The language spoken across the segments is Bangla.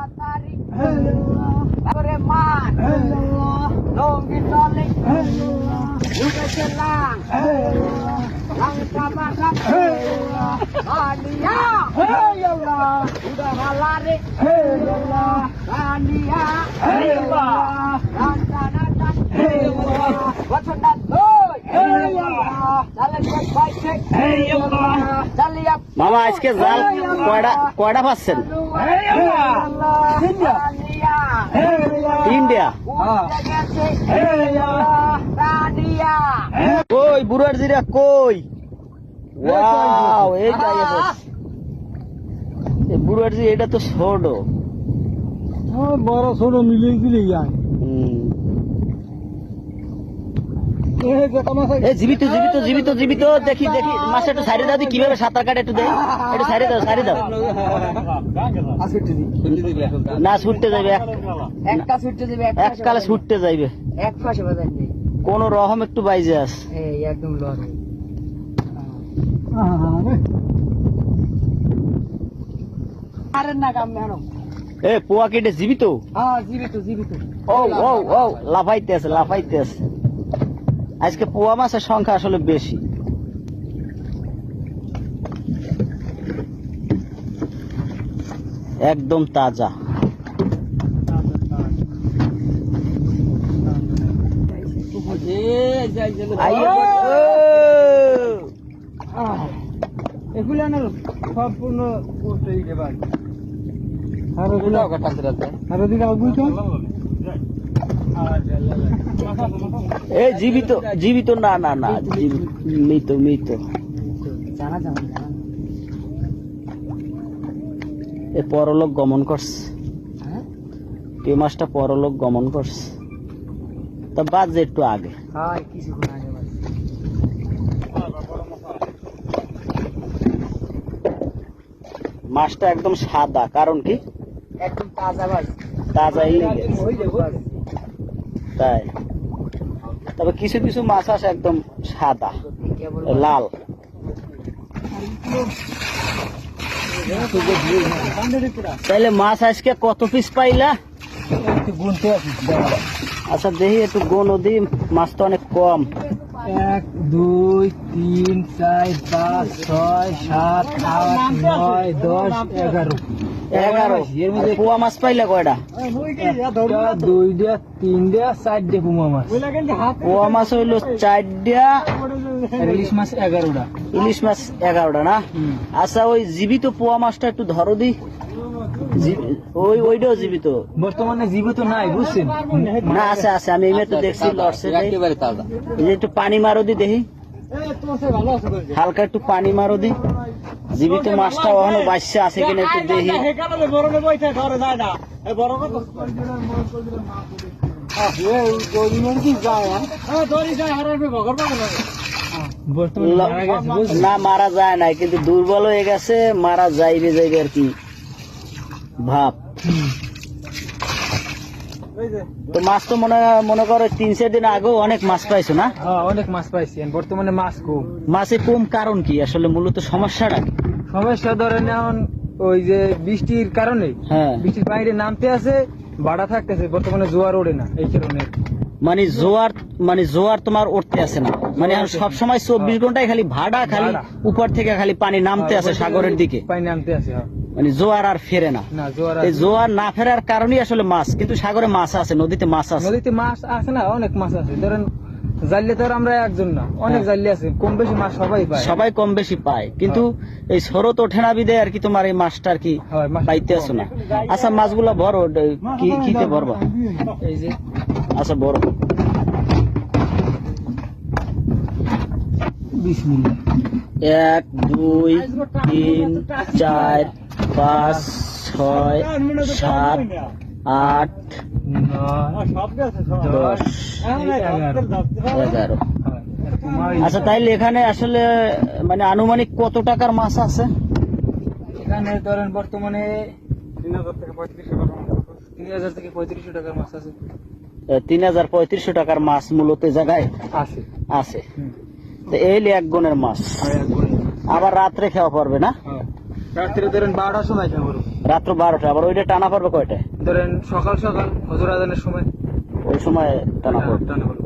Matahari, Bakore man, Longin Loling, Juga Celang, Langit Kamakak, Kania, Udah Halari, Kania, Rancanatan, Wasandat, Jalan buat bicek, Jalan yap. মামা আজকে জাল কয়টা পাচ্ছেন? তিনটা। কই বুড়ার জিরা কই? ওয়াও, এইটাই বুড়ার জি, এটা তো ছোট। বড় ছোট মিলিয়ে দিলে যায়। জীবিত জীবিত জীবিত জীবিত দেখি দেখি মাছ একটু সাইডে দাও, কিভাবে সাঁতার কাটে একটু দেয়, একটু সাইডে দাও, সাইডে দাও। না ছুটতে যাবে, একটা ছুটতে যাবে, এককালে ছুটতে যাইবে, এক পাশে বাজার নেই, কোন রকম একটু বাইজে আস। একদম লড়ে। আরে না কাম মেনো। এ পোয়া কেটে জীবিত? জীবিত জীবিত। ও ও ও লাফাইতে আছে, লাফাইতে আছে। আজকে পোয়া মাছের সংখ্যা আসলে বেশি। একদম তাজা। এগুলো না সম্পূর্ণ এ জীবিত জীবিত না না না, মৃত মৃত। এ পরলোক গমন করছে, এই মাসটা পরলোক গমন করছে। তা বাদ একটু আগে, মাছটা একদম সাদা, কারণ কি? একদম তাজা ভাই, তাজাই তাই। তবে কিছু কিছু মাছ আছে একদম সাদা লাল। তাইলে মাছ আজকে কত পিস পাইলা? আচ্ছা দেখি একটু গোন দি, মাছ তো অনেক কম। 1 2 3 4 5 6 7 8 9 10 11 11 পোয়া মাছ পাইলা কয়টা? 2টা 3টা 4টা পোয়া মাছ। পোয়া মাছ হইলো 4টা, ইলিশ মাছ 11টা। ইলিশ মাছ 11টা না? আচ্ছা ওই জীবিত পোয়া মাছটা একটু ধরো দি। ওইটাও জীবিত? বর্তমানে জীবিত নাই, বুঝছেন না আছে আছে, আমি এই তো দেখছি লড়ছে। একটু পানি মারো দি দেখি, হালকা একটু পানি মারো দি। জীবিত মাছটা ওখানে বাচ্চা আছে কিনা একটু দেখি। না মারা যায় না, কিন্তু দুর্বল হয়ে গেছে, মারা যাইবে যাইবে আর কি ভাব। তো মাছ তো মনে করো 3-4 দিন আগেও অনেক মাছ পাইছো না? অনেক মাছ পাইছি, বর্তমানে মাছ কম। মাছে কম কারণ কি আসলে, মূলত সমস্যাটা কি? সমস্যা ধরেন এখন ওই যে বৃষ্টির কারণে, বৃষ্টির বাইরে নামতে আছে, বাড়া থাকতেছে, বর্তমানে জোয়ার ওঠে না, এই কারণে। মানে জোয়ার তোমার উঠতে আছে না, মানে সব সময় 24 ঘন্টায় খালি ভাড়া, খালি উপর থেকে খালি পানি নামতে আছে সাগরের দিকে, পানি নামতে আছে, মানে জোয়ার আর ফেরে না। এই জোয়ার না ফেরার কারণেই আসলে মাছ, কিন্তু সাগরে মাছ আছে, নদীতে মাছ আছে। নদীতে মাছ আছে না, অনেক মাছ আছে। ধরেন জাল্লে তো আমরা একজন না, অনেক জাল্লে আছে, কম বেশি মাছ সবাই পায়, সবাই কম বেশি পায়, কিন্তু এই স্রোত ওঠে না বিদে আর কি তোমার এই মাছটা আর কি পাইতে আসো না। আচ্ছা মাছগুলা বড় কিতে ভরবা? এই যে আচ্ছা বড়। বিসমিল্লাহ। 1 2 3 4 5 6 7 8 9 10 11। আচ্ছা তাইলে এখানে আসলে মানে আনুমানিক কত টাকার মাছ আছে এখানে? ধরেন বর্তমানে 3000 থেকে 3500 টাকার মাছ আছে। 3000-3500 টাকার মাছ মূলত জায়গায় আছে আছে। তো এই এক গুণের মাছ, আবার রাত্রে খাওয়া পড়বে না? রাত্রে ধরেন 12টার সময় খাওয়া পড়বে। রাত্র 12টা, আবার ওইটা টানা পড়বে কয়টায়? ধরেন সকাল সকাল হজর আজানের সময় ওই সময় টানা পড়বে। টানা পড়বে।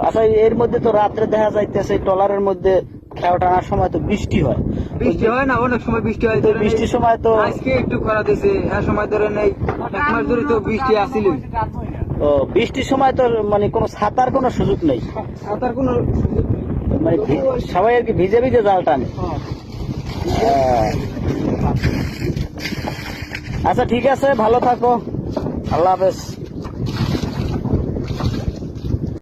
আচ্ছা, এর মধ্যে তো রাত্রে দেখা যাইতেছে ট্রলারের মধ্যে খেয়া টানার সময় তো বৃষ্টি হয়। বৃষ্টি হয় না, অনেক সময় বৃষ্টি হয়। তো ধরেন বৃষ্টির সময় তো আজকে একটু খরা দিয়েছে, হ্যাঁ সময় ধরেন এই 1 মাস ধরে তো বৃষ্টি আসছিল। বৃষ্টির সময় তো মানে কোনো ছাতার কোনো সুযোগ নেই, সাঁতার কোনো মানে সবাই আর কি ভিজে ভিজে জাল টানে। আচ্ছা ঠিক আছে, ভালো থাকো, আল্লাহ হাফেজ।